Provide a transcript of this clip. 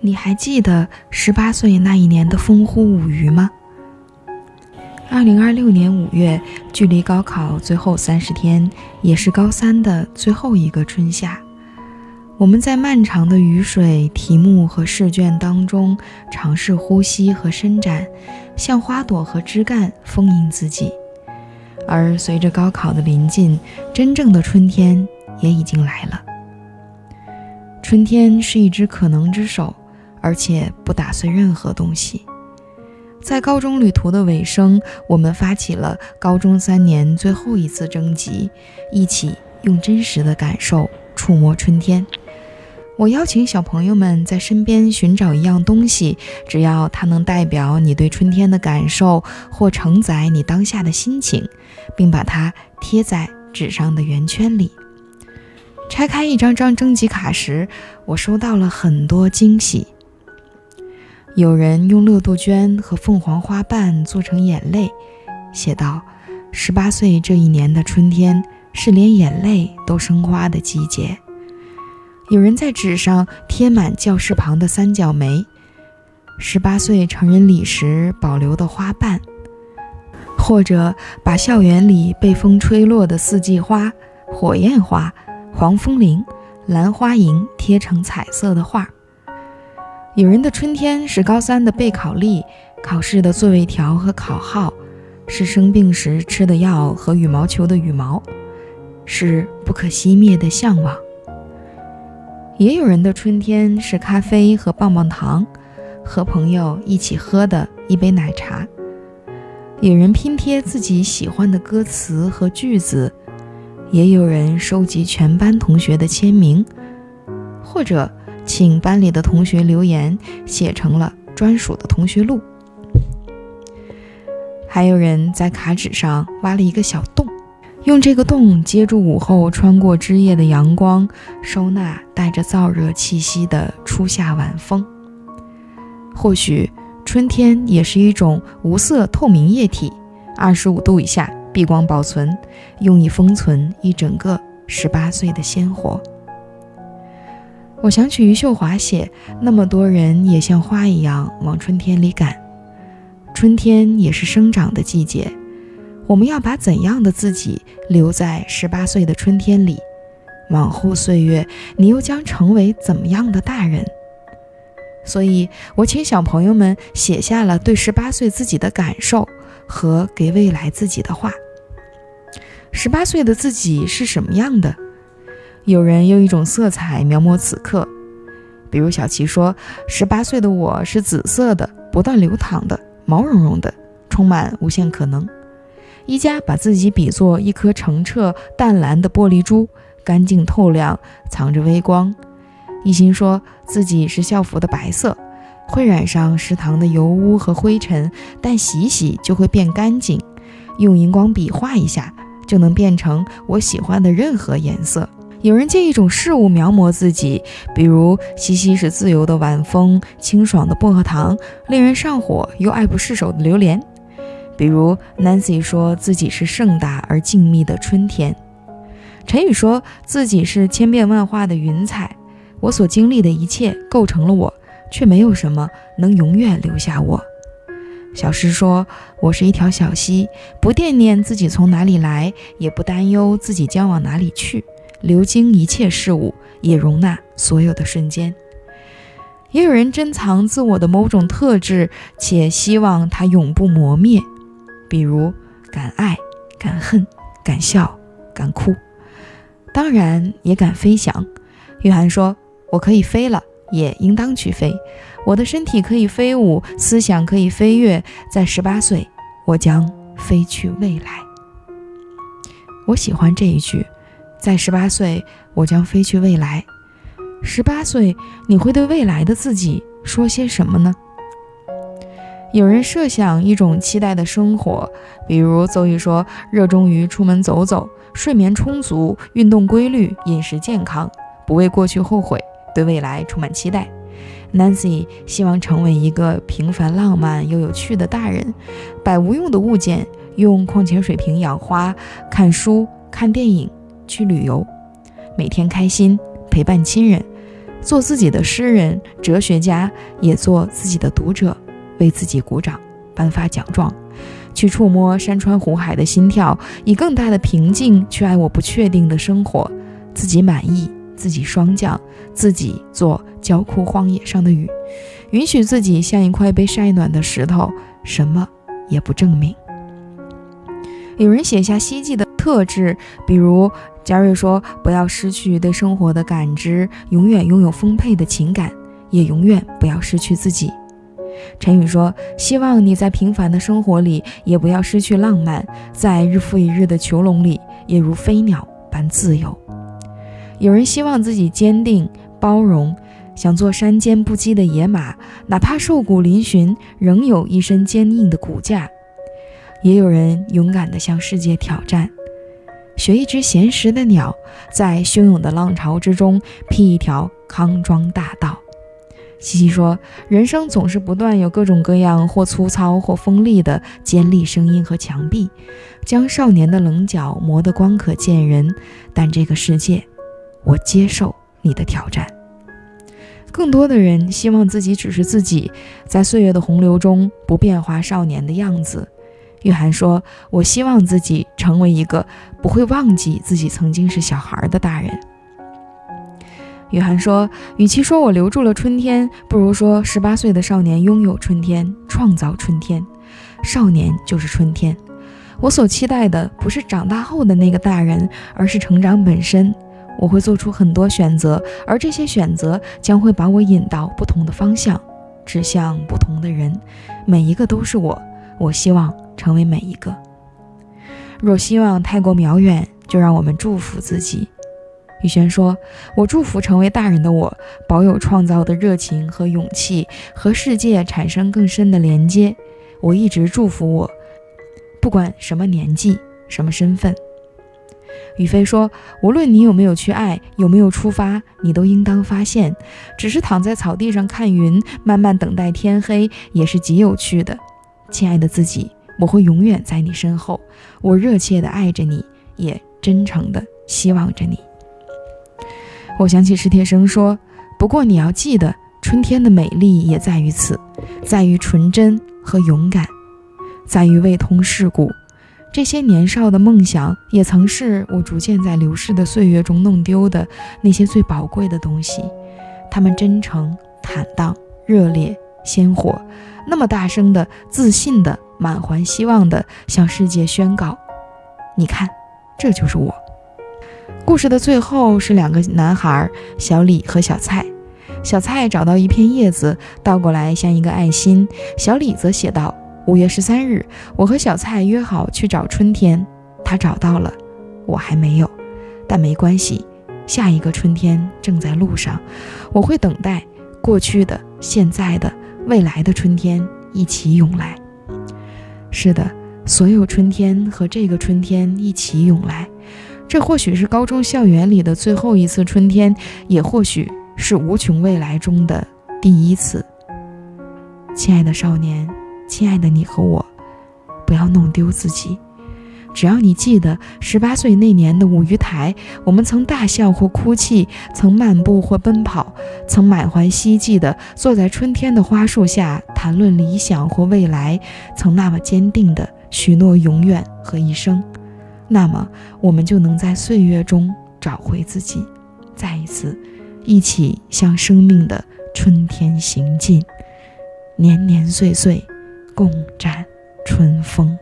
你还记得18岁那一年的风乎舞雩吗？2026年5月，距离高考最后30天，也是高3的最后一个春夏。我们在漫长的雨水、题目和试卷当中尝试呼吸和伸展，像花朵和枝干丰盈自己。而随着高考的临近，真正的春天也已经来了。春天是一只可能之手，而且不打碎任何东西。在高中旅途的尾声，我们发起了高中3年最后一次征集，一起用真实的感受触摸春天。我邀请小朋友们在身边寻找一样东西，只要它能代表你对春天的感受，或承载你当下的心情，并把它贴在纸上的圆圈里。拆开一张张征集卡时，我收到了很多惊喜。有人用乐杜鹃和凤凰花瓣做成眼泪，写道：18岁这一年的春天是连眼泪都生花的季节。有人在纸上贴满教室旁的三角梅，18岁成人礼时保留的花瓣，或者把校园里被风吹落的四季花、火焰花、黄风铃、兰花楹贴成彩色的画。有人的春天是高3的备考历、考试的座位条和考号，是生病时吃的药和羽毛球的羽毛，是不可熄灭的向往。也有人的春天是咖啡和棒棒糖，和朋友一起喝的一杯奶茶。有人拼贴自己喜欢的歌词和句子，也有人收集全班同学的签名，或者请班里的同学留言，写成了专属的同学录。还有人在卡纸上挖了一个小洞，用这个洞接住午后穿过枝叶的阳光，收纳带着燥热气息的初夏晚风。或许春天也是一种无色透明液体，25度以下避光保存，用以封存一整个18岁的鲜活。我想起余秀华写，那么多人也像花一样往春天里赶。春天也是生长的季节，我们要把怎样的自己留在18岁的春天里？往后岁月，你又将成为怎么样的大人？所以我请小朋友们写下了对18岁自己的感受和给未来自己的话。18岁的自己是什么样的？有人用一种色彩描摹此刻，比如小琪说，18岁的我是紫色的，不断流淌的，毛茸茸的，充满无限可能。一家把自己比作一颗澄澈淡蓝的玻璃珠，干净透亮，藏着微光。一心说自己是校服的白色，会染上食堂的油污和灰尘，但洗洗就会变干净，用荧光笔画一下就能变成我喜欢的任何颜色。有人借一种事物描摹自己，比如西西是自由的晚风，清爽的薄荷糖，令人上火又爱不释手的榴莲。比如 Nancy 说自己是盛大而静谧的春天。陈宇说自己是千变万化的云彩，我所经历的一切构成了我，却没有什么能永远留下我。小诗说我是一条小溪，不惦念自己从哪里来，也不担忧自己将往哪里去，流经一切事物，也容纳所有的瞬间。也有人珍藏自我的某种特质，且希望它永不磨灭，比如敢爱、敢恨、敢笑、敢哭，当然也敢飞翔。约翰说我可以飞了，也应当去飞，我的身体可以飞舞，思想可以飞跃，在18岁我将飞去未来。我喜欢这一句，在18岁我将飞去未来。18岁你会对未来的自己说些什么呢？有人设想一种期待的生活，比如邹宇说热衷于出门走走，睡眠充足，运动规律，饮食健康，不为过去后悔，对未来充满期待。 Nancy 希望成为一个平凡浪漫又有趣的大人，摆无用的物件，用矿泉水瓶养花，看书看电影，去旅游，每天开心，陪伴亲人，做自己的诗人、哲学家，也做自己的读者，为自己鼓掌，颁发奖状，去触摸山川湖海的心跳，以更大的平静去爱我不确定的生活，自己满意，自己霜降，自己做焦枯荒野上的雨，允许自己像一块被晒暖的石头，什么也不证明。有人写下希冀的特质，比如嘉瑞说，不要失去对生活的感知，永远拥有丰沛的情感，也永远不要失去自己。陈宇说，希望你在平凡的生活里也不要失去浪漫，在日复一日的囚笼里也如飞鸟般自由。有人希望自己坚定包容，想做山间不羁的野马，哪怕瘦骨嶙峋，仍有一身坚硬的骨架。也有人勇敢地向世界挑战，学一只闲时的鸟，在汹涌的浪潮之中辟一条康庄大道。西西说，人生总是不断有各种各样或粗糙或锋利的尖利声音和墙壁，将少年的棱角磨得光可见人，但这个世界，我接受你的挑战。更多的人希望自己只是自己，在岁月的洪流中不变化少年的样子。约翰说，我希望自己成为一个不会忘记自己曾经是小孩的大人。约翰说，与其说我留住了春天，不如说18岁的少年拥有春天，创造春天。少年就是春天。我所期待的不是长大后的那个大人，而是成长本身。我会做出很多选择，而这些选择将会把我引到不同的方向，指向不同的人，每一个都是我。我希望成为每一个。若希望太过渺远，就让我们祝福自己。宇轩说，我祝福成为大人的我，保有创造的热情和勇气，和世界产生更深的连接。我一直祝福我，不管什么年纪，什么身份。宇飞说，无论你有没有去爱，有没有出发，你都应当发现，只是躺在草地上看云，慢慢等待天黑，也是极有趣的。亲爱的自己，我会永远在你身后，我热切地爱着你，也真诚地希望着你。我想起史铁生说，不过你要记得，春天的美丽也在于此，在于纯真和勇敢，在于未通世故。这些年少的梦想，也曾是我逐渐在流逝的岁月中弄丢的那些最宝贵的东西。它们真诚、坦荡、热烈、鲜活，那么大声的、自信的、满怀希望的向世界宣告，你看，这就是我。故事的最后是2个男孩，小李和小蔡。小蔡找到一片叶子，倒过来像一个爱心。小李则写道：5月13日，我和小蔡约好去找春天，他找到了，我还没有，但没关系，下一个春天正在路上，我会等待过去的、现在的、未来的春天一起涌来。是的，所有春天和这个春天一起涌来，这或许是高中校园里的最后一次春天，也或许是无穷未来中的第一次。亲爱的少年，亲爱的你和我，不要弄丢自己。只要你记得18岁那年的五鱼台，我们曾大笑或哭泣，曾漫步或奔跑，曾满怀希冀地坐在春天的花树下谈论理想或未来，曾那么坚定地许诺永远和一生，那么我们就能在岁月中找回自己，再一次一起向生命的春天行进，年年岁岁共展春风。